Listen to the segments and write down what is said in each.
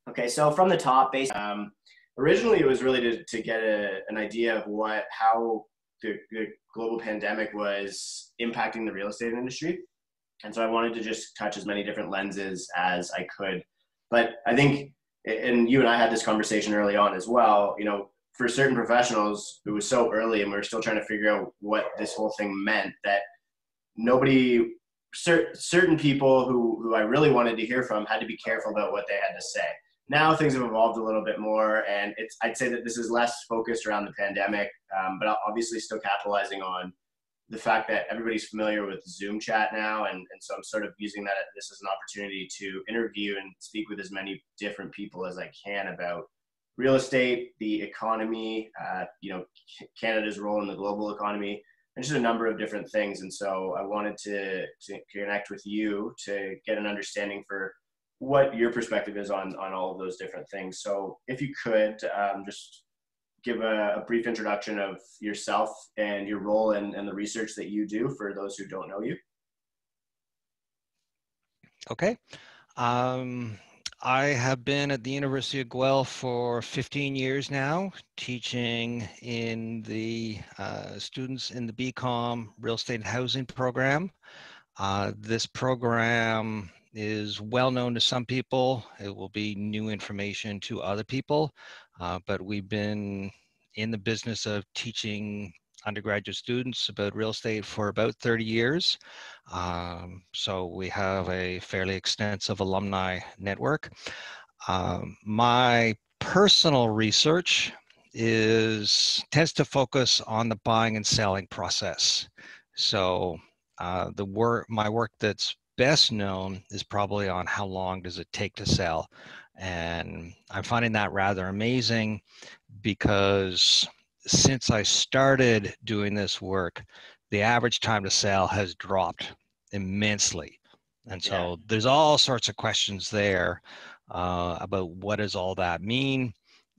Okay, so from the top, originally it was really to get an idea of how the global pandemic was impacting the real estate industry. And so I wanted to just touch as many different lenses as I could. But I think, and you and I had this conversation early on as well, for certain professionals, it was so early and we were still trying to figure out what this whole thing meant that certain people who I really wanted to hear from had to be careful about what they had to say. Now things have evolved a little bit more, and I'd say that this is less focused around the pandemic, but obviously still capitalizing on the fact that everybody's familiar with Zoom chat now, and so I'm sort of using this as an opportunity to interview and speak with as many different people as I can about real estate, the economy, Canada's role in the global economy, and just a number of different things. And so I wanted to connect with you to get an understanding for what your perspective is on all of those different things. So if you could just give a brief introduction of yourself and your role and the research that you do for those who don't know you. Okay. I have been at the University of Guelph for 15 years now, teaching in the students in the BCom Real Estate and Housing program. This program is well known to some people. It will be new information to other people, but we've been in the business of teaching undergraduate students about real estate for about 30 years. So we have a fairly extensive alumni network. My personal research tends to focus on the buying and selling process. So my work that's best known is probably on how long does it take to sell. And I'm finding that rather amazing because since I started doing this work, the average time to sell has dropped immensely. And so there's all sorts of questions there about what does all that mean.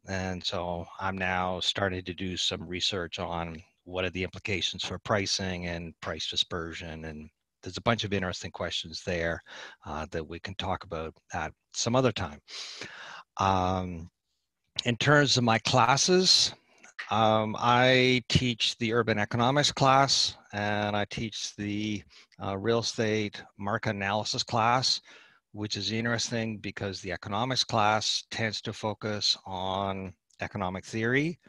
And so I'm now starting to do some research on what are the implications for pricing and price dispersion. And there's a bunch of interesting questions there that we can talk about at some other time. In terms of my classes, I teach the urban economics class and I teach the real estate market analysis class, which is interesting because the economics class tends to focus on economic theory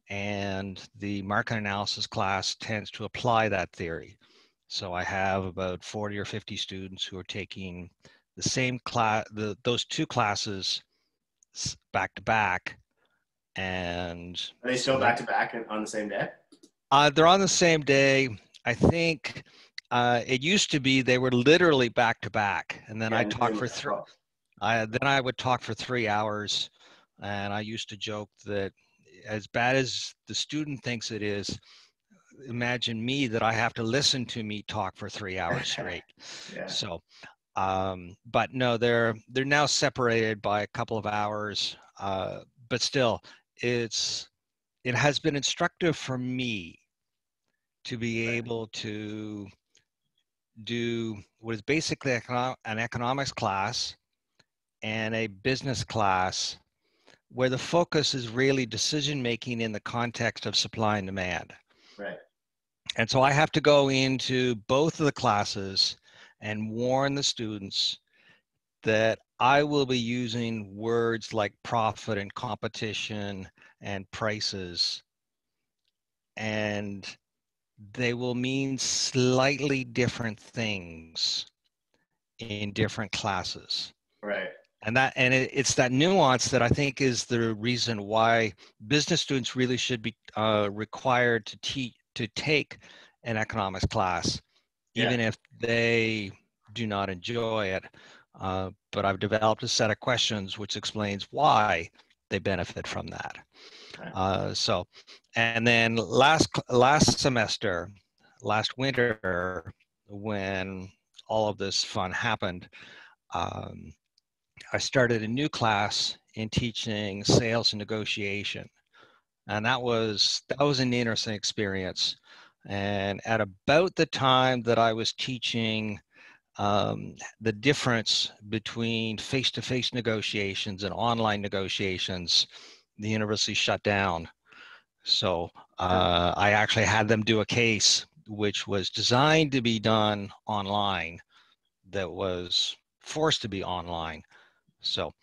and the market analysis class tends to apply that theory. So I have about 40 or 50 students who are taking the same class, those two classes back to back. And are they still back to back on the same day? They're on the same day. I think it used to be they were literally back to back, and then I talk for then I would talk for 3 hours, and I used to joke that as bad as the student thinks it is, imagine me that I have to listen to me talk for 3 hours straight. So, but no, they're now separated by a couple of hours, but still, it has been instructive for me to be able to do what is basically an economics class and a business class where the focus is really decision making in the context of supply and demand. Right. And so I have to go into both of the classes and warn the students that I will be using words like profit and competition and prices, and they will mean slightly different things in different classes. Right. And it's that nuance that I think is the reason why business students really should be required to take an economics class, even if they do not enjoy it. But I've developed a set of questions which explains why they benefit from that. And then last winter, when all of this fun happened, I started a new class in teaching sales and negotiation. And that was an interesting experience. And at about the time that I was teaching the difference between face-to-face negotiations and online negotiations, the university shut down. So I actually had them do a case which was designed to be done online that was forced to be online. So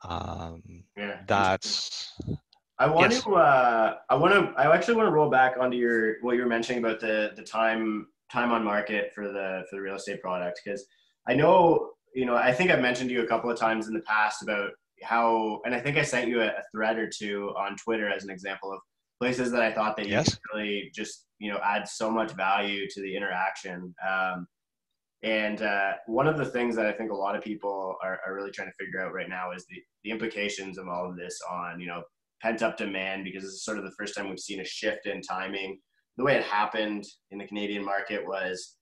Yeah. that's, I yes, actually want to roll back onto what you were mentioning about the time on market for the real estate product, because I know, I think I've mentioned to you a couple of times in the past about how, and I think I sent you a thread or two on Twitter as an example of places that I thought that you could yes. really just add so much value to the interaction. And one of the things that I think a lot of people are really trying to figure out right now is the implications of all of this on, pent up demand, because this is sort of the first time we've seen a shift in timing. The way it happened in the Canadian market was,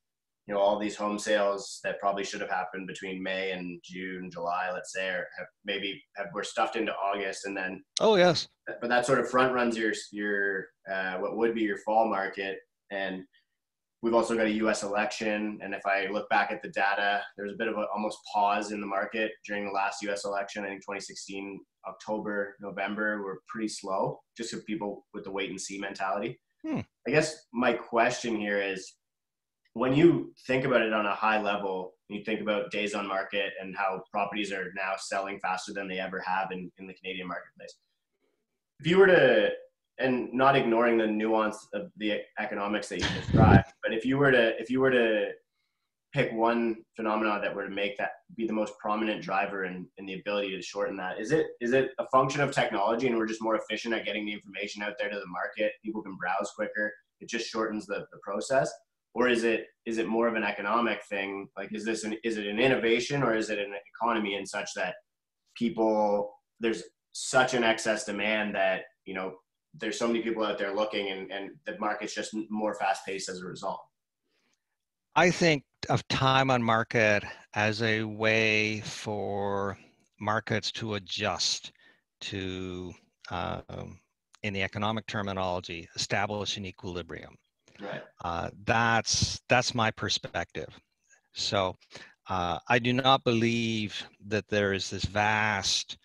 all these home sales that probably should have happened between May and June, July, let's say, or were stuffed into August, and then, Oh, yes. but that sort of front runs your what would be your fall market. And we've also got a U.S. election, and if I look back at the data, there's a bit of a almost pause in the market during the last U.S. election. I think 2016, October, November were pretty slow, just for people with the wait and see mentality. I guess my question here is, when you think about it on a high level, you think about days on market and how properties are now selling faster than they ever have in the Canadian marketplace. If you were to, and not ignoring the nuance of the economics that you described, but if you were to pick one phenomenon that were to make that be the most prominent driver in the ability to shorten that, is it a function of technology and we're just more efficient at getting the information out there to the market? People can browse quicker. It just shortens the process. Or is it more of an economic thing? Like, is it an innovation, or is it an economy in such that there's such an excess demand that, there's so many people out there looking, and the market's just more fast paced as a result? I think of time on market as a way for markets to adjust to, in the economic terminology, establish an equilibrium. Right. That's my perspective. So I do not believe that there is this vast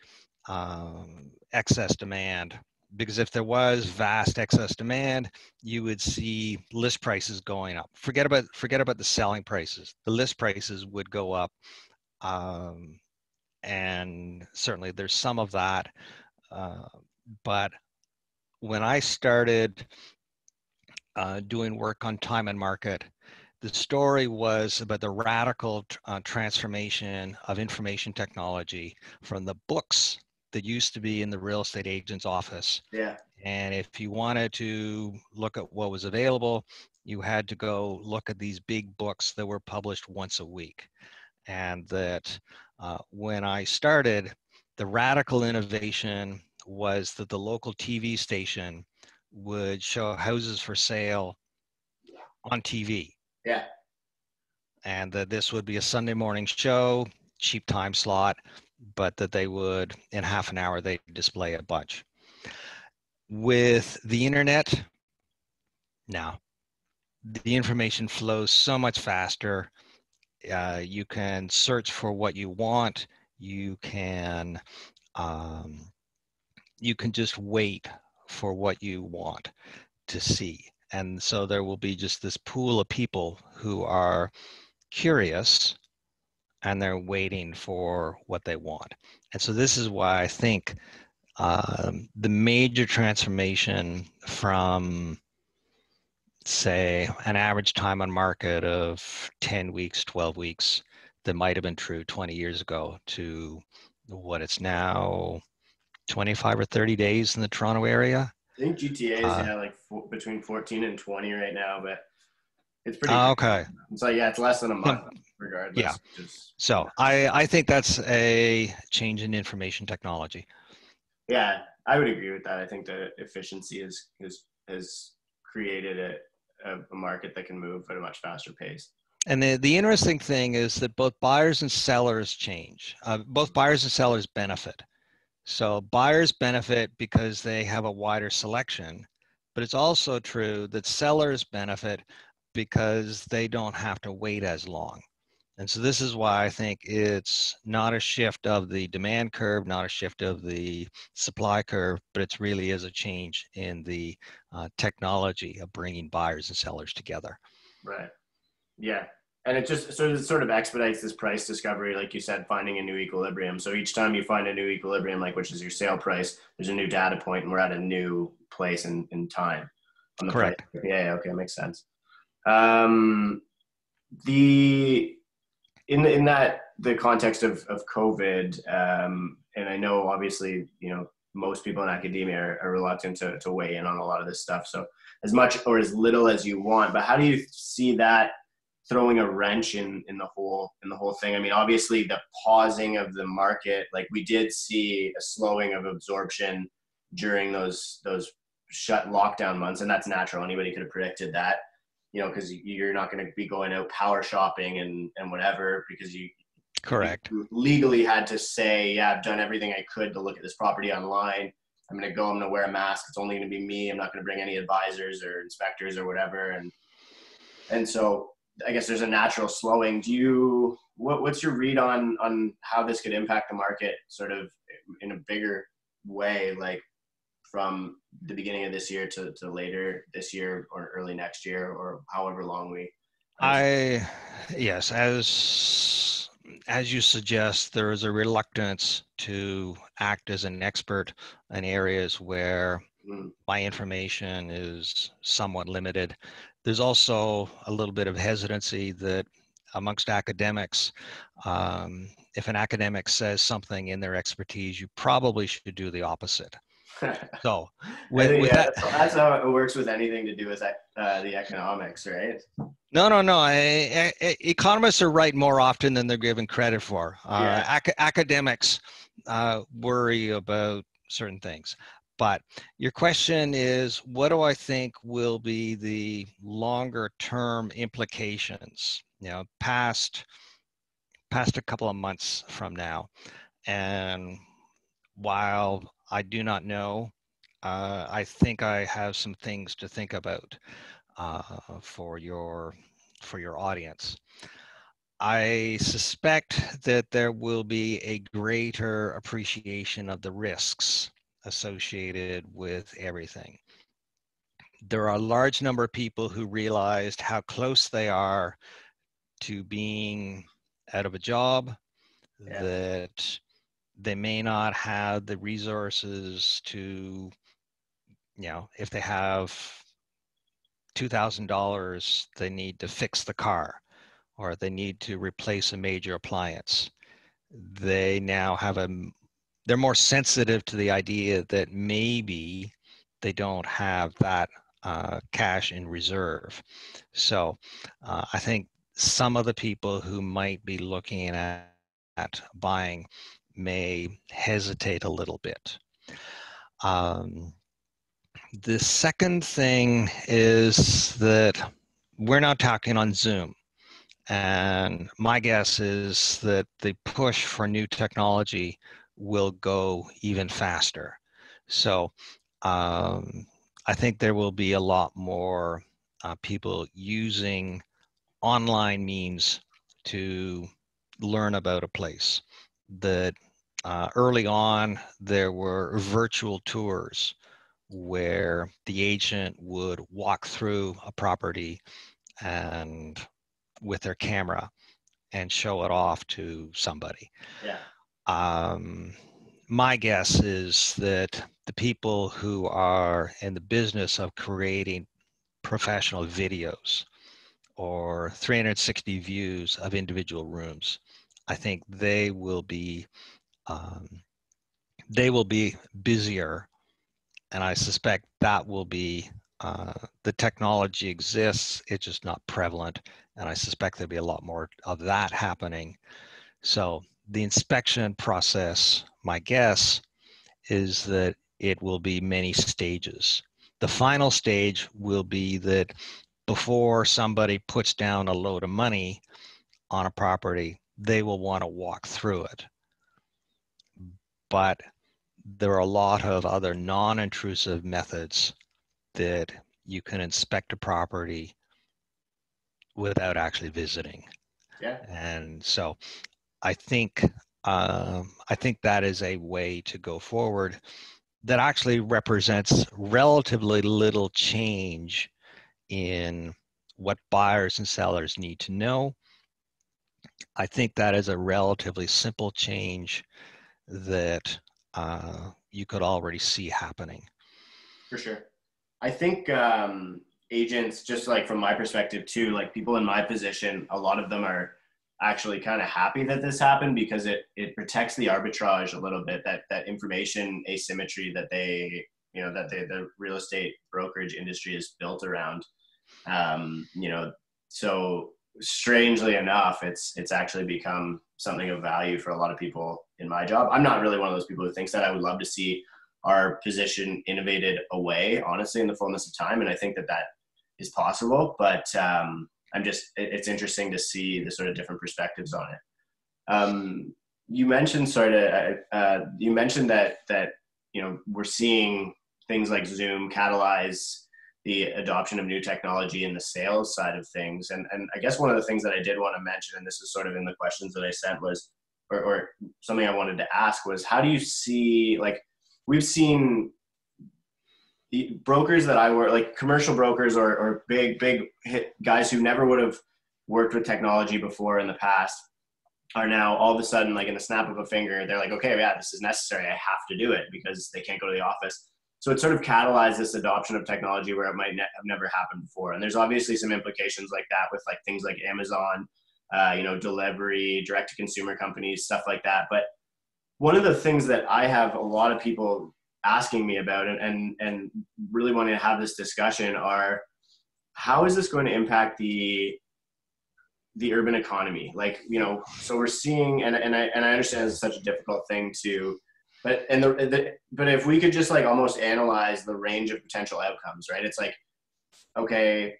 excess demand, because if there was vast excess demand, you would see list prices going up. Forget about the selling prices. The list prices would go up, and certainly there's some of that. But when I started doing work on time and market, the story was about the radical transformation of information technology from the books that used to be in the real estate agent's office. Yeah. And if you wanted to look at what was available, you had to go look at these big books that were published once a week. And that when I started, the radical innovation was that the local TV station would show houses for sale on TV. Yeah. And that this would be a Sunday morning show, cheap time slot, but that they would, in half an hour, they display a bunch. With the internet, now the information flows so much faster. You can search for what you want. You can just wait for what you want to see. And so there will be just this pool of people who are curious and they're waiting for what they want. And so this is why I think the major transformation from, say, an average time on market of 10 weeks, 12 weeks, that might have been true 20 years ago, to what it's now, 25 or 30 days in the Toronto area. I think GTA is like between 14 and 20 right now, but it's pretty. Okay. So yeah, it's less than a month regardless. Yeah. Just, so I think that's a change in information technology. Yeah, I would agree with that. I think the efficiency has created a market that can move at a much faster pace. And the interesting thing is that both buyers and sellers change. Both buyers and sellers benefit. So buyers benefit because they have a wider selection, but it's also true that sellers benefit because they don't have to wait as long. And so this is why I think it's not a shift of the demand curve, not a shift of the supply curve, but it's really is a change in the technology of bringing buyers and sellers together. Right. Yeah. And it just sort of expedites this price discovery, like you said, finding a new equilibrium. So each time you find a new equilibrium, like which is your sale price, there's a new data point, and we're at a new place in time on the price. Correct. Yeah. Okay. Makes sense. Um, the in that the context of COVID, and I know obviously most people in academia are reluctant to weigh in on a lot of this stuff. So as much or as little as you want, but how do you see that throwing a wrench in the whole thing? I mean, obviously the pausing of the market, like we did see a slowing of absorption during those shut lockdown months, and that's natural. Anybody could have predicted that, because you're not going to be going out power shopping and whatever, because you Correct. legally had to say, yeah, I've done everything I could to look at this property online. I'm going to wear a mask. It's only going to be me. I'm not going to bring any advisors or inspectors or whatever. And so I guess there's a natural slowing. What's your read on how this could impact the market sort of in a bigger way, like from the beginning of this year to later this year or early next year, or however long we Yes, as you suggest, there is a reluctance to act as an expert in areas where my information is somewhat limited. There's also a little bit of hesitancy that amongst academics, if an academic says something in their expertise, you probably should do the opposite. So with that, that's how it works with anything to do with the economics, right? no. Economists are right more often than they're given credit for. Academics worry about certain things. But your question is, what do I think will be the longer term implications, past a couple of months from now? And while I do not know, I think I have some things to think about for your audience. I suspect that there will be a greater appreciation of the risks associated with everything. There are a large number of people who realized how close they are to being out of a job, that they may not have the resources to, if they have $2,000, they need to fix the car or they need to replace a major appliance. They now they're more sensitive to the idea that maybe they don't have that cash in reserve. So I think some of the people who might be looking at buying may hesitate a little bit. The second thing is that we're now talking on Zoom. And my guess is that the push for new technology will go even faster. So I think there will be a lot more people using online means to learn about a place. That early on, there were virtual tours where the agent would walk through a property and with their camera and show it off to somebody. My guess is that the people who are in the business of creating professional videos or 360 views of individual rooms, I think they will be busier, and I suspect that will be the technology exists, it's just not prevalent, and I suspect there'll be a lot more of that happening. So the inspection process, my guess is that it will be many stages. The final stage will be that before somebody puts down a load of money on a property, they will want to walk through it. But there are a lot of other non-intrusive methods that you can inspect a property without actually visiting. Yeah, And so I think I think that is a way to go forward that actually represents relatively little change in what buyers and sellers need to know. I think that is a relatively simple change that you could already see happening. for sure. I think agents, just like from my perspective too, like people in my position, a lot of them are actually kind of happy that this happened because it protects the arbitrage a little bit, that information asymmetry that the real estate brokerage industry is built around. You know, so strangely enough, it's actually become something of value for a lot of people in my job. I'm not really one of those people who thinks that. I would love to see our position innovated away, honestly, in the fullness of time, and I think that that is possible. But it's interesting to see the sort of different perspectives on it. You mentioned that we're seeing things like Zoom catalyze the adoption of new technology in the sales side of things. And I guess one of the things that I did want to mention, and this is sort of in the questions that I sent, was, or something I wanted to ask was, how do you see, like, we've seen the brokers that I work, like commercial brokers or big hit guys who never would have worked with technology before in the past, are now all of a sudden, like in the snap of a finger, they're like, okay, yeah, this is necessary. I have to do it because they can't go to the office. So it sort of catalyzed this adoption of technology where it might have never happened before. And there's obviously some implications like that with like things like Amazon, delivery, direct to consumer companies, stuff like that. But one of the things that I have a lot of people asking me about and really wanting to have this discussion are, how is this going to impact the urban economy? Like, so we're seeing, and I understand it's such a difficult thing to, but but if we could just like almost analyze the range of potential outcomes, right? It's like, okay,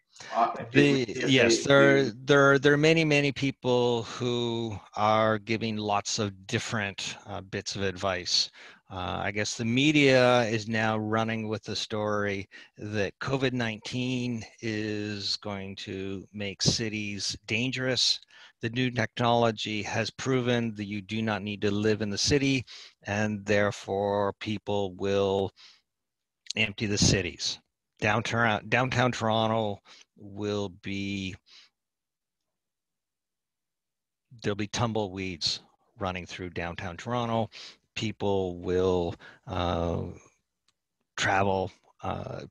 Yes, there are many people who are giving lots of different bits of advice. I guess the media is now running with the story that COVID-19 is going to make cities dangerous. The new technology has proven that you do not need to live in the city, and therefore people will empty the cities. Downtown Toronto will be, there'll be tumbleweeds running through downtown Toronto. People will travel.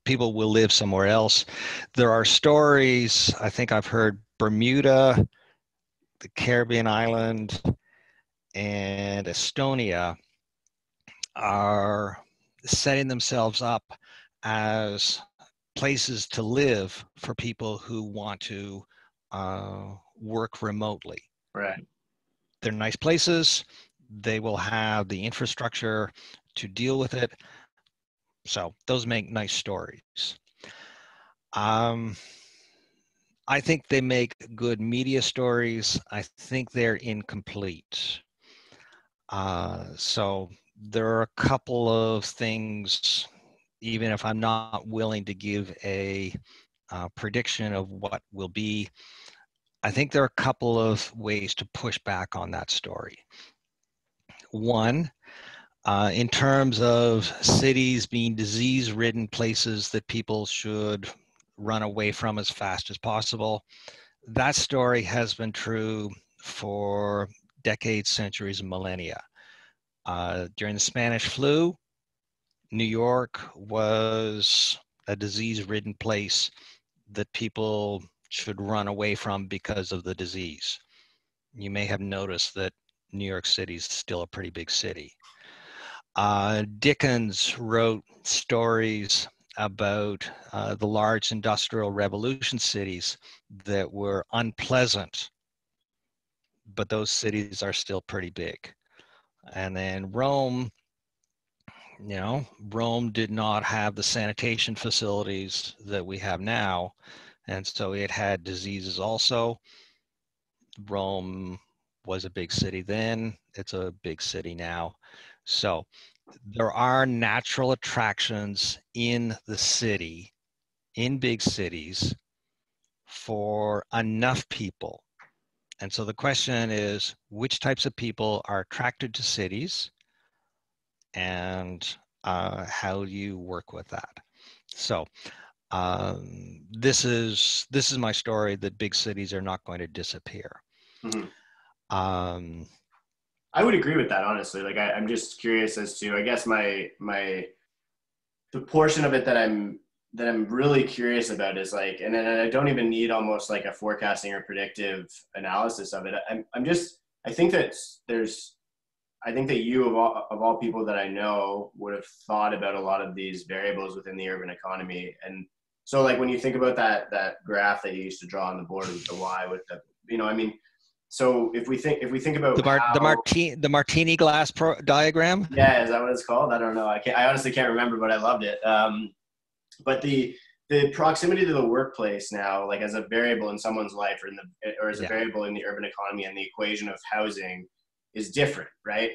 People will live somewhere else. There are stories, I think I've heard Bermuda, the Caribbean island, and Estonia are setting themselves up as places to live for people who want to work remotely. right. They're nice places. They will have the infrastructure to deal with it. So those make nice stories. I think they make good media stories. I think they're incomplete. So there are a couple of things, even if I'm not willing to give a prediction of what will be, I think there are a couple of ways to push back on that story. One, in terms of cities being disease-ridden places that people should run away from as fast as possible, that story has been true for decades, centuries, and millennia. During the Spanish flu, New York was a disease-ridden place that people should run away from because of the disease. You may have noticed that New York City is still a pretty big city. Dickens wrote stories about the large industrial revolution cities that were unpleasant, but those cities are still pretty big. And then Rome, Rome did not have the sanitation facilities that we have now. And so it had diseases also. Rome was a big city then, it's a big city now. So there are natural attractions in the city, in big cities, for enough people And so the question is, which types of people are attracted to cities, and how do you work with that? So this is my story that big cities are not going to disappear. Mm-hmm. Um, I would agree with that, honestly. Like, I'm just curious as to, I guess the portion of it that I'm really curious about is like, and then I don't even need almost like a forecasting or predictive analysis of it. I think that I think that you of all people that I know would have thought about a lot of these variables within the urban economy. And so like when you think about that graph that you used to draw on the board with the Y with the, I mean, so if we think about how, the martini glass diagram. yeah, is that what it's called? I don't know. I honestly can't remember, but I loved it. But the proximity to the workplace now, like as a variable in someone's life, or as a Yeah. variable in the urban economy and the equation of housing, is different, right?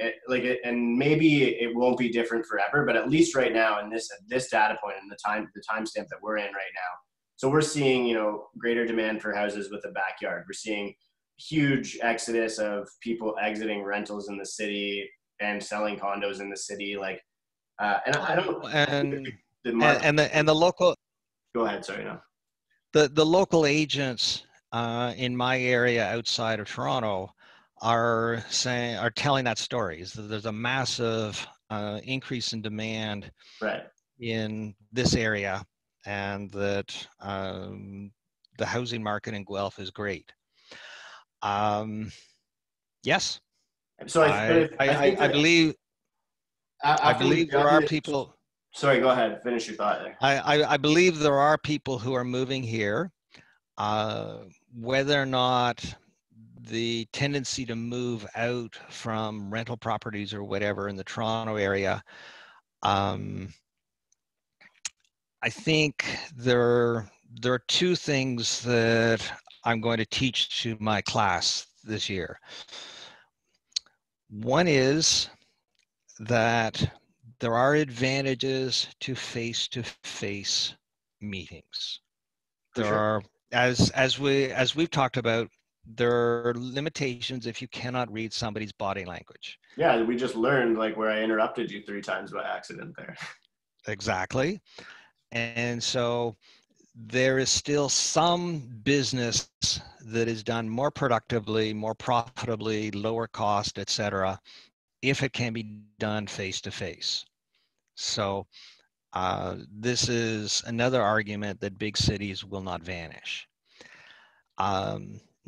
And maybe it won't be different forever, but at least right now, in this data point and the timestamp that we're in right now, so we're seeing greater demand for houses with a backyard. We're seeing huge exodus of people exiting rentals in the city and selling condos in the city, like and I don't I think And the market. and the local Go ahead. Sorry, no. the local agents in my area outside of Toronto are telling that story. Is that there's a massive increase in demand Right. in this area, and that the housing market in Guelph is great. Yes, So I think I that believe after we there jump are into, people. sorry, go ahead. Finish your thought there. I believe there are people who are moving here. Whether or not the tendency to move out from rental properties or whatever in the Toronto area, I think there are two things that I'm going to teach to my class this year. One is that there are advantages to face-to-face meetings. For There sure. are, as we've talked about, there are limitations if you cannot read somebody's body language. Yeah, we just learned like where I interrupted you 3 times by accident there. Exactly. And so there is still some business that is done more productively, more profitably, lower cost, et cetera, if it can be done face to face. So this is another argument that big cities will not vanish.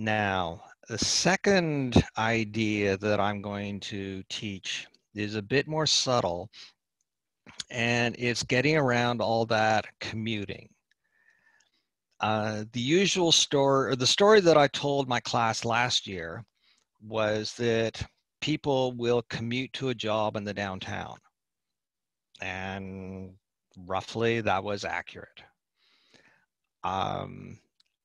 Now, the second idea that I'm going to teach is a bit more subtle, and it's getting around all that commuting. The usual story, or the story that I told my class last year, was that people will commute to a job in the downtown. And roughly that was accurate.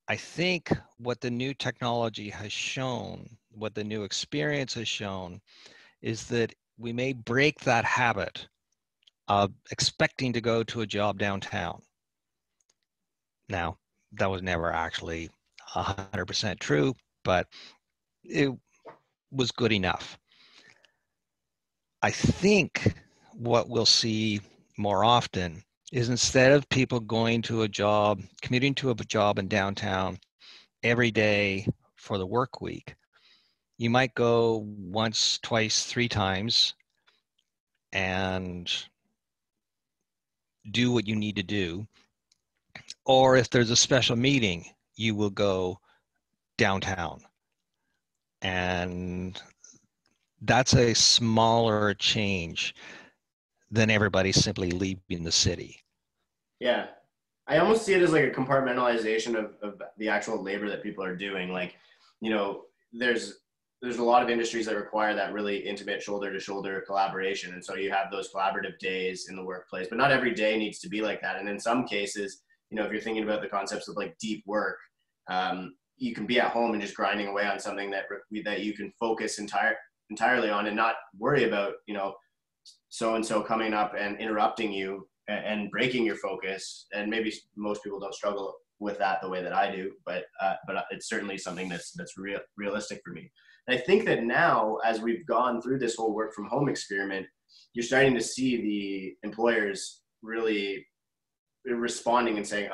I think what the new technology has shown, what the new experience has shown, is that we may break that habit of expecting to go to a job downtown. Now, that was never actually 100% true, but it was good enough. I think what we'll see more often is, instead of people going to a job, commuting to a job in downtown every day for the work week, you might go once, twice, 3 times and do what you need to do. Or if there's a special meeting, you will go downtown. And that's a smaller change than everybody simply leaving the city. Yeah. I almost see it as like a compartmentalization of the actual labor that people are doing. Like, there's a lot of industries that require that really intimate shoulder to shoulder collaboration. And so you have those collaborative days in the workplace, but not every day needs to be like that. And in some cases, if you're thinking about the concepts of like deep work, you can be at home and just grinding away on something that you can focus entirely on and not worry about, so-and-so coming up and interrupting you and breaking your focus. And maybe most people don't struggle with that the way that I do, but it's certainly something that's realistic for me. And I think that now, as we've gone through this whole work from home experiment, you're starting to see the employers really responding and saying,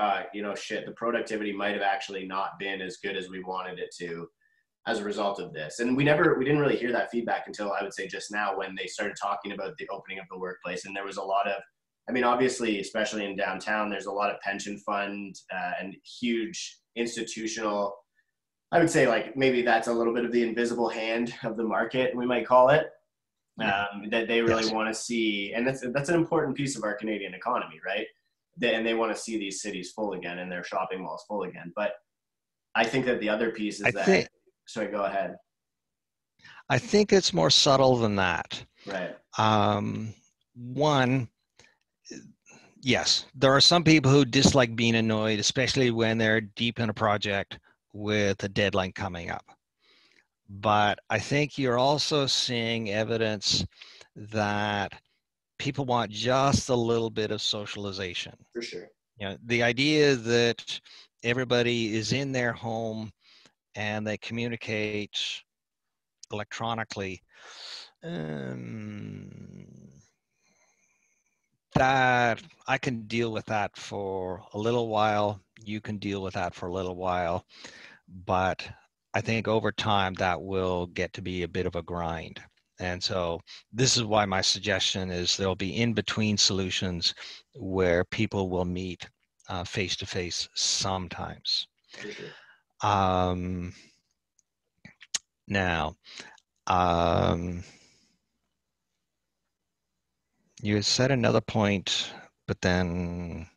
shit, the productivity might have actually not been as good as we wanted it to as a result of this. And we didn't really hear that feedback until, I would say, just now, when they started talking about the opening of the workplace. And there was a lot of, I mean, obviously, especially in downtown, there's a lot of pension fund and huge institutional, I would say, like, maybe that's a little bit of the invisible hand of the market, we might call it, that they really Yes. want to see. And that's an important piece of our Canadian economy, right? And they want to see these cities full again and their shopping malls full again. But I think that the other piece is sorry, go ahead. I think it's more subtle than that. Right. One, yes, there are some people who dislike being annoyed, especially when they're deep in a project with a deadline coming up. But I think you're also seeing evidence that people want just a little bit of socialization. For sure. The idea that everybody is in their home and they communicate electronically, that I can deal with that for a little while. You can deal with that for a little while, but I think over time that will get to be a bit of a grind. And so this is why my suggestion is there'll be in-between solutions where people will meet face-to-face sometimes. For sure. Now, you said another point, but then,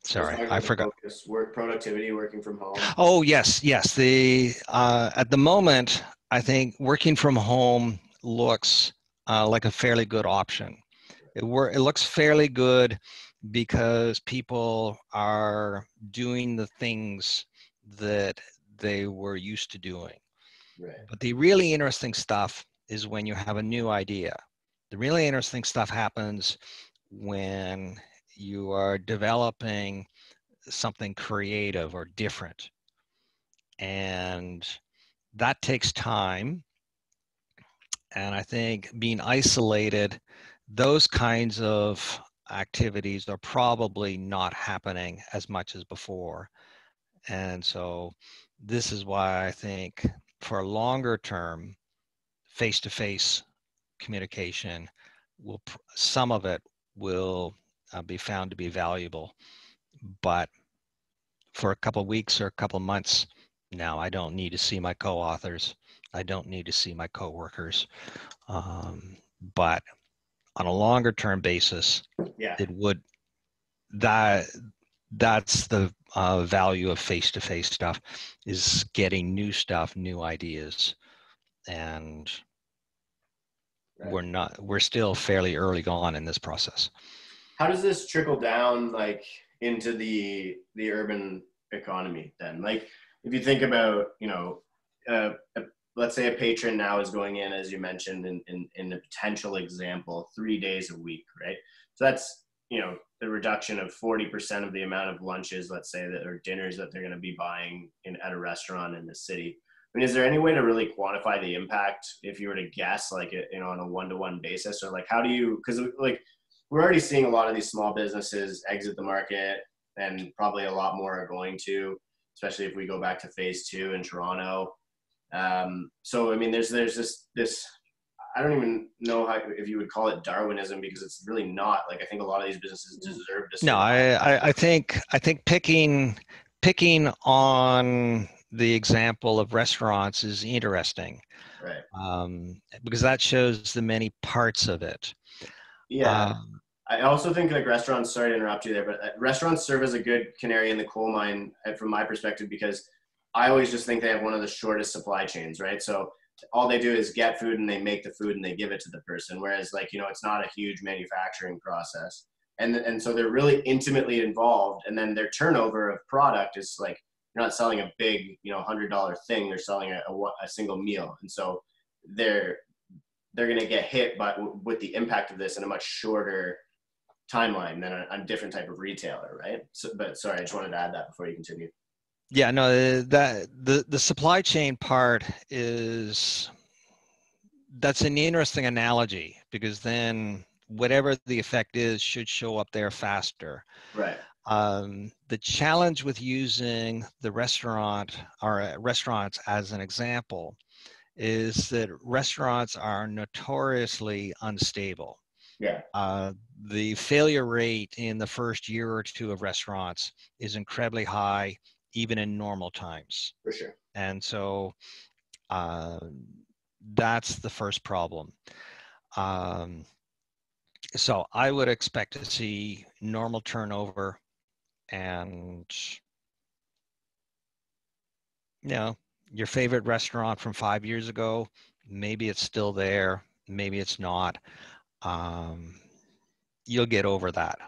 sorry, I forgot. Work productivity, working from home. Oh, yes. At the moment, I think working from home looks like a fairly good option. It looks fairly good because people are doing the things that they were used to doing. Right. But the really interesting stuff is when you have a new idea. The really interesting stuff happens when you are developing something creative or different. And that takes time. And I think being isolated, those kinds of activities are probably not happening as much as before. And so this is why I think for a longer term, face-to-face communication some of it will be found to be valuable, but for a couple of weeks or a couple of months, no, I don't need to see my co-authors. I don't need to see my coworkers. But on a longer term basis, it would, that's the value of face-to-face stuff, is getting new stuff, new ideas. And we're still fairly early on in this process. How does this trickle down, like, into the urban economy then? Like, if you think about, let's say a patron now is going in, as you mentioned, in a potential example, 3 days a week, right? So that's, the reduction of 40% of the amount of lunches, let's say, that or dinners that they're going to be buying at a restaurant in the city. I mean, is there any way to really quantify the impact if you were to guess, like, on a one-to-one basis? Or like, how do you, because like we're already seeing a lot of these small businesses exit the market, and probably a lot more are going to, especially if we go back to phase 2 in Toronto. So, I mean, there's this, I don't even know if you would call it Darwinism, because it's really not. Like, I think a lot of these businesses deserve to survive. No, I think picking on the example of restaurants is interesting, right? Because that shows the many parts of it. Yeah. I also think, like, restaurants, sorry to interrupt you there, but restaurants serve as a good canary in the coal mine from my perspective, because I always just think they have one of the shortest supply chains, right? So all they do is get food and they make the food and they give it to the person. Whereas, like, it's not a huge manufacturing process. And so they're really intimately involved. And then their turnover of product is like, you're not selling a big, $100 thing. They're selling a single meal. And so they're going to get hit with the impact of this in a much shorter timeline than a different type of retailer, right? So, but sorry, I just wanted to add that before you continue. Yeah, no, that the supply chain part is that's an interesting analogy because then whatever the effect is should show up there faster. Right. The challenge with using the restaurant or restaurants as an example is that restaurants are notoriously unstable. Yeah, Uh, the failure rate in the first year or two of restaurants is incredibly high, even in normal times. for sure. And so uh, that's the first problem. Um, so I would expect to see normal turnover and, you know, your favorite restaurant from 5 years ago, maybe it's still there, maybe it's not. Um, you'll get over that.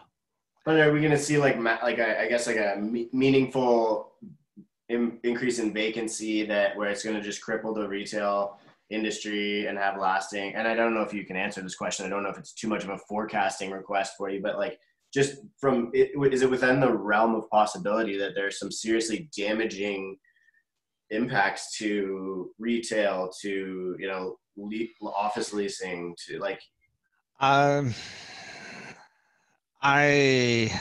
But are we going to see I guess like a meaningful increase in vacancy that where it's going to just cripple the retail industry and have lasting? And I don't know if you can answer this question. I don't know if it's too much of a forecasting request for you, but like just from it, is it within the realm of possibility that there's some seriously damaging impacts to retail, to office leasing, to like Um, I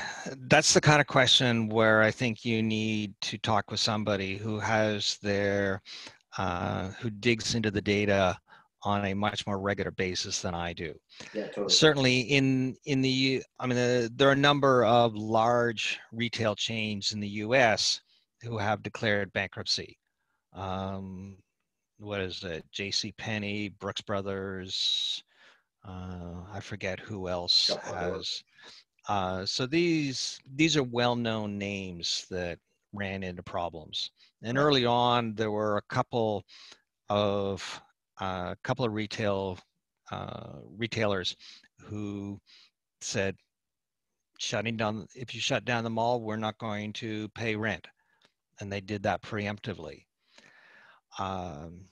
that's the kind of question where I think you need to talk with somebody who has their who digs into the data on a much more regular basis than I do. yeah, totally. Certainly in the I mean there are a number of large retail chains in the US who have declared bankruptcy. Um, what is it? J.C. Penney, Brooks Brothers, I forget who else Couple of those. has. So these are well-known names that ran into problems. And Right. early on, there were a of couple of retailers who said, shutting down. If you shut down the mall, we're not going to pay rent, and they did that preemptively. Um,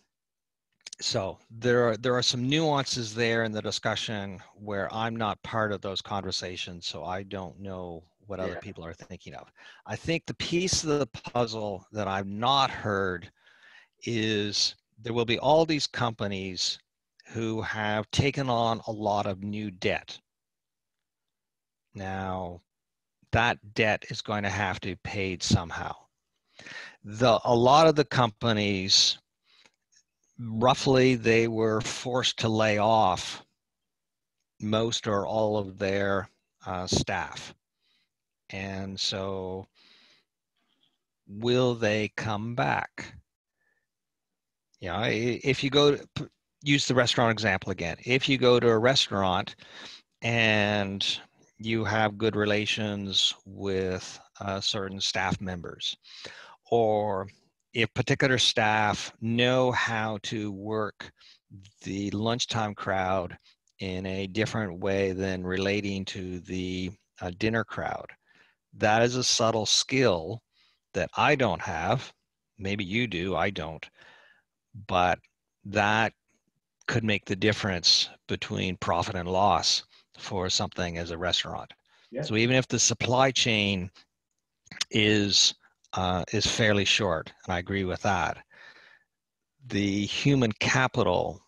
so there are some nuances there in the discussion where I'm not part of those conversations, so I don't know what other Yeah. people are thinking of. I think the piece of the puzzle that I've not heard is there will be all these companies who have taken on a lot of new debt. Now, that debt is going to have to be paid somehow. A lot of the companies, roughly, they were forced to lay off most or all of their staff. And so, will they come back? You know, if you go to use the restaurant example again, if you go to a restaurant and you have good relations with certain staff members, or if particular staff know how to work the lunchtime crowd in a different way than relating to the dinner crowd, that is a subtle skill that I don't have. Maybe you do, I don't, but that could make the difference between profit and loss for something as a restaurant. Yeah. So even if the supply chain is fairly short, and I agree with that, the human capital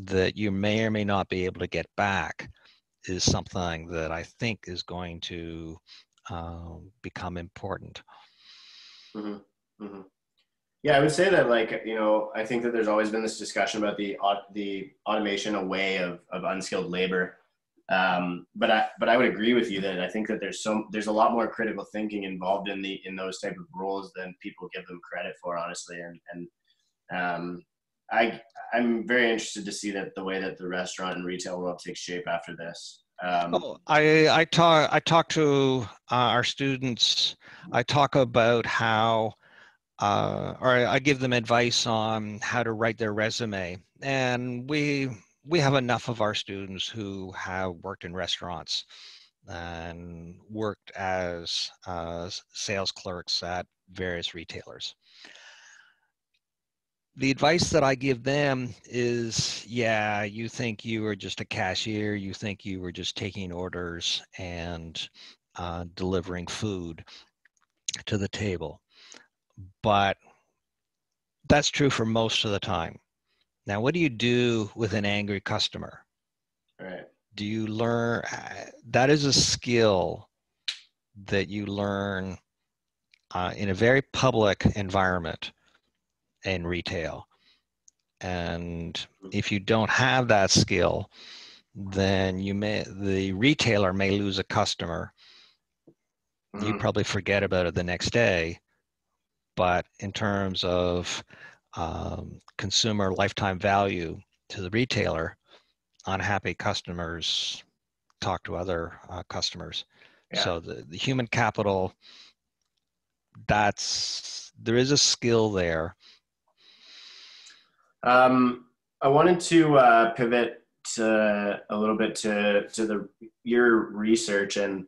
that you may or may not be able to get back is something that I think is going to become important. Mm-hmm. Mm-hmm. Yeah, I would say that I think that there's always been this discussion about the automation away of unskilled labor. But I would agree with you that I think that there's a lot more critical thinking involved in those type of roles than people give them credit for, honestly. And um, I I'm very interested to see that the way that the restaurant and retail world takes shape after this. Oh, I talk to our students. I talk about how or I give them advice on how to write their resume. And we have enough of our students who have worked in restaurants and worked as sales clerks at various retailers. The advice that I give them is, yeah, you think you are just a cashier, you think you were just taking orders and delivering food to the table. But that's true for most of the time. Now, what do you do with an angry customer? Right. Do you learn? That is a skill that you learn in a very public environment in retail. And if you don't have that skill, then the retailer may lose a customer. You Mm-hmm. probably forget about it the next day. But in terms of consumer lifetime value to the retailer, unhappy customers talk to other customers. Yeah. So the human capital, there is a skill there. I wanted to pivot a little bit to your research, and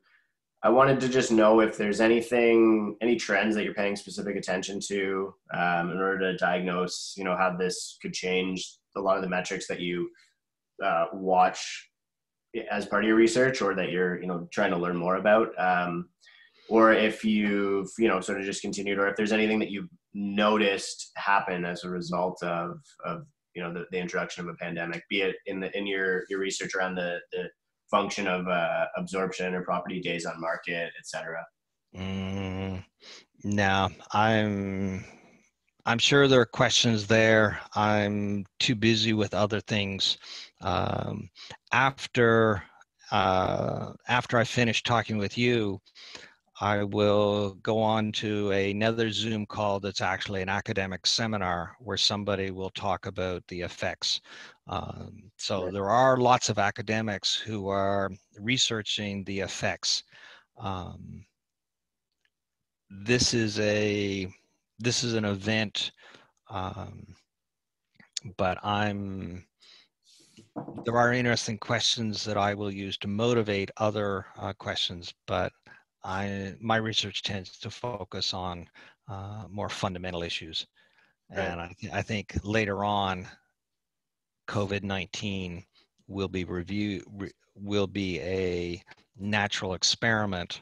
I wanted to just know if there's any trends that you're paying specific attention to in order to diagnose, how this could change a lot of the metrics that you watch as part of your research, or that you're, trying to learn more about, or if you've, sort of just continued, or if there's anything that you've noticed happen as a result of the introduction of a pandemic, be it in your research around the function of absorption or property days on market, etc. No, I'm sure there are questions there. I'm too busy with other things. Um, after after I finish talking with you, I will go on to another Zoom call that's actually an academic seminar where somebody will talk about the effects. So there are lots of academics who are researching the effects. Um, this is an event, um, but there are interesting questions that I will use to motivate other questions, but my research tends to focus on more fundamental issues. Right. And I think later on, COVID-19 will be a natural experiment,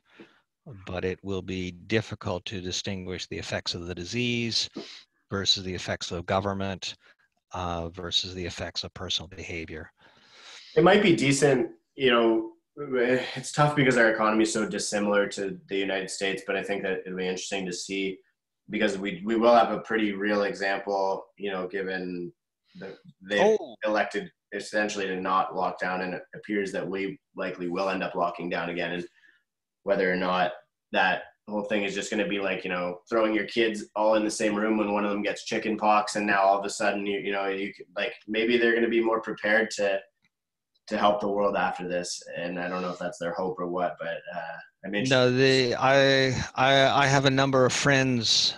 but it will be difficult to distinguish the effects of the disease versus the effects of government versus the effects of personal behavior. It might be decent, it's tough because our economy is so dissimilar to the United States, but I think that it'll be interesting to see, because we will have a pretty real example, given they've Oh, elected essentially to not lock down, and it appears that we likely will end up locking down again. And whether or not that whole thing is just going to be like, throwing your kids all in the same room when one of them gets chicken pox, and now all of a sudden you like, maybe they're going to be more prepared to help the world after this. And I don't know if that's their hope or what, but I'm interested. no, I have a number of friends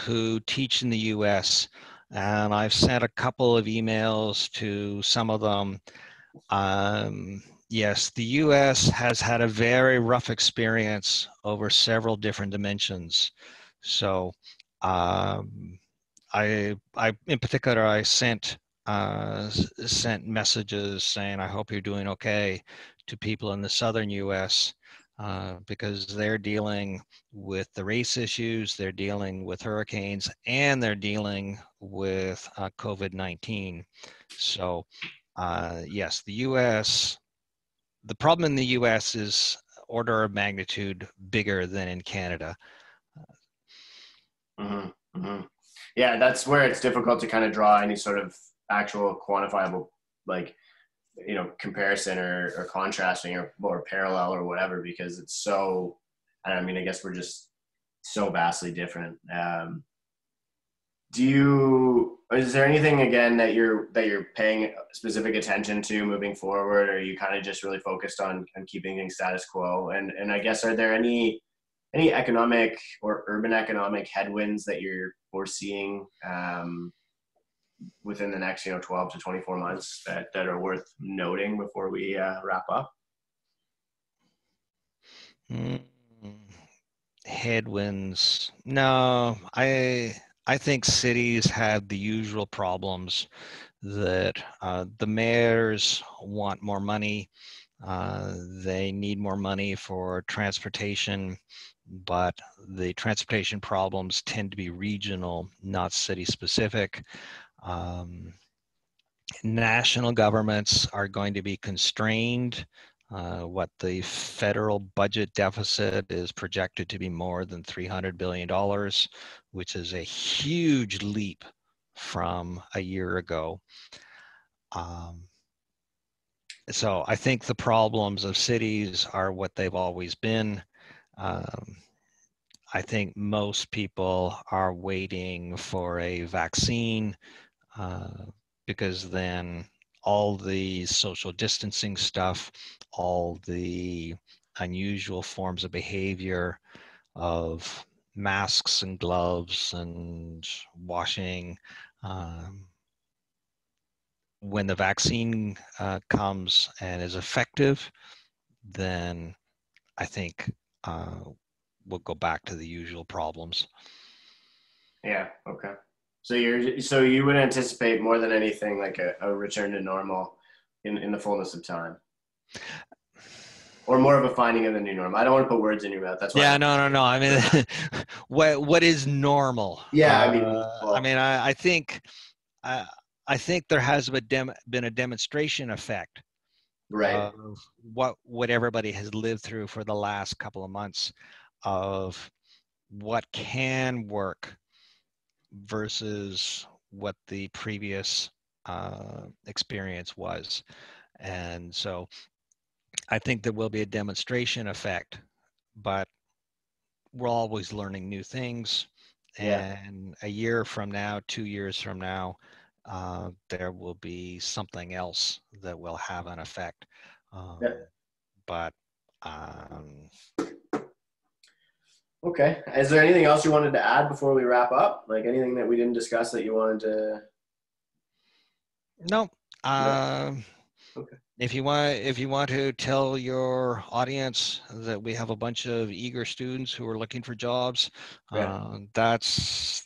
who teach in the U.S. and I've sent a couple of emails to some of them. Yes, the U.S. has had a very rough experience over several different dimensions. So, in particular, I sent messages saying, I hope you're doing okay to people in the southern US because they're dealing with the race issues, they're dealing with hurricanes, and they're dealing with COVID-19. So, yes, the problem in the US is order of magnitude bigger than in Canada. Mm-hmm. Mm-hmm. Yeah, that's where it's difficult to kind of draw any sort of actual quantifiable, like, comparison or contrasting or parallel or whatever, because it's so, I mean, I guess we're just so vastly different. Is there anything again that you're paying specific attention to moving forward, or are you kind of just really focused on keeping things status quo? And I guess, are there any economic or urban economic headwinds that you're foreseeing within the next 12 to 24 months that are worth noting before we wrap up? Mm, Headwinds. No, I I think cities have the usual problems that the mayors want more money. They need more money for transportation, but the transportation problems tend to be regional, not city specific. Um, National governments are going to be constrained. What the federal budget deficit is projected to be more than $300 billion, which is a huge leap from a year ago. So I think the problems of cities are what they've always been. Um, I think most people are waiting for a vaccine uh, because then all the social distancing stuff, all the unusual forms of behavior of masks and gloves and washing, when the vaccine comes and is effective, then I think we'll go back to the usual problems. Yeah. Okay. So you would anticipate more than anything like a return to normal in the fullness of time, or more of a finding of the new normal. I don't want to put words in your mouth. That's why. Yeah, no. I mean, what is normal? Yeah. I mean, well, I think uh, I think there has been a demonstration effect right. of what everybody has lived through for the last couple of months, of what can work versus what the previous experience was. And so I think there will be a demonstration effect, but we're always learning new things. Yeah. And a year from now, 2 years from now, there will be something else that will have an effect. Yeah. But um, Okay. Is there anything else you wanted to add before we wrap up? Like anything that we didn't discuss that you wanted to? no. No. Um, Okay. if you want to tell your audience that we have a bunch of eager students who are looking for jobs, Yeah.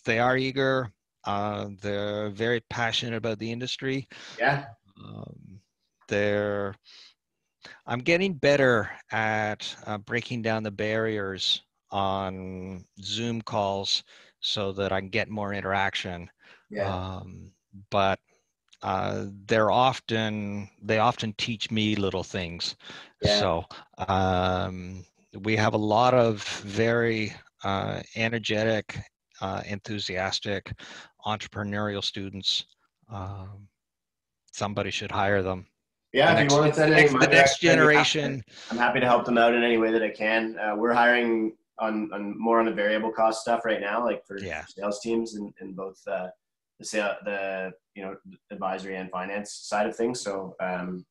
they are eager. They're very passionate about the industry. Yeah. Um, they're I'm getting better at breaking down the barriers on Zoom calls so that I can get more interaction. Yeah. Um, but they often teach me little things. Yeah. So we have a lot of very energetic, enthusiastic, entrepreneurial students. Um, Somebody should hire them. Yeah. If you want to send anything my The next direction, generation. I'm happy to help them out in any way that I can. We're hiring on more on the variable cost stuff right now, like for Yeah. sales teams in both the advisory and finance side of things. So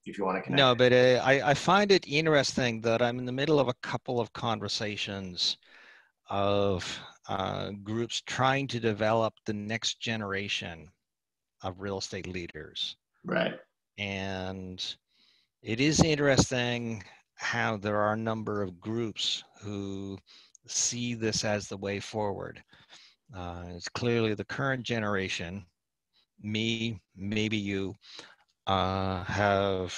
if you want to connect. No, but I find it interesting that I'm in the middle of a couple of conversations of groups trying to develop the next generation of real estate leaders. Right. And it is interesting how there are a number of groups who see this as the way forward. It's clearly the current generation, me, maybe you, have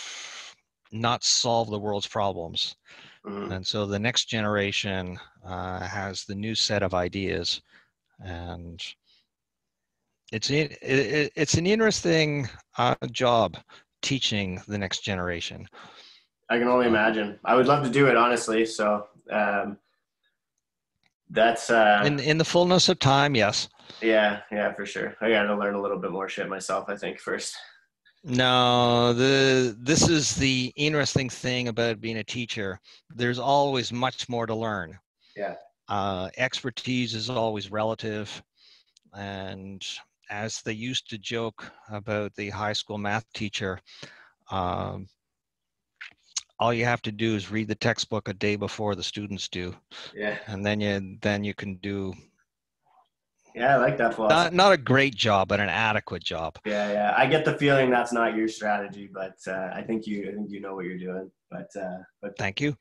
not solved the world's problems. Mm-hmm. And so the next generation has the new set of ideas. And it's an interesting job teaching the next generation. I can only imagine. I would love to do it, honestly. So that's In the fullness of time, yes. yeah, for sure. I got to learn a little bit more shit myself, I think, first. No, this is the interesting thing about being a teacher. There's always much more to learn. Yeah. Expertise is always relative, and as they used to joke about the high school math teacher, um, all you have to do is read the textbook a day before the students do, Yeah. and then you can do Yeah, I like that philosophy. not a great job, but an adequate job. Yeah. I get the feeling that's not your strategy, but I think you know what you're doing. But Thank you.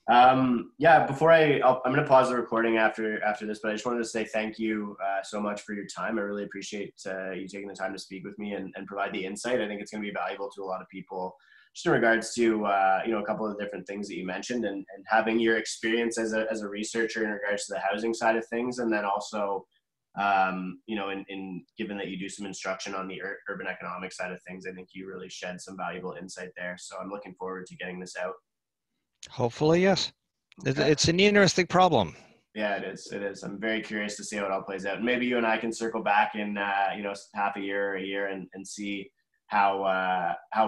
Yeah, I'm going to pause the recording after this, but I just wanted to say thank you so much for your time. I really appreciate you taking the time to speak with me and provide the insight. I think it's going to be valuable to a lot of people, just in regards to a couple of the different things that you mentioned, and having your experience as a researcher in regards to the housing side of things, and then also in given that you do some instruction on the urban economic side of things, I think you really shed some valuable insight there. So I'm looking forward to getting this out. Hopefully, yes. Okay. It's an interesting problem. Yeah, it is. It is. I'm very curious to see how it all plays out. Maybe you and I can circle back in half a year or a year and see how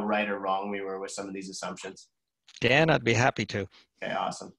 right or wrong we were with some of these assumptions. Dan, I'd be happy to. Okay, awesome.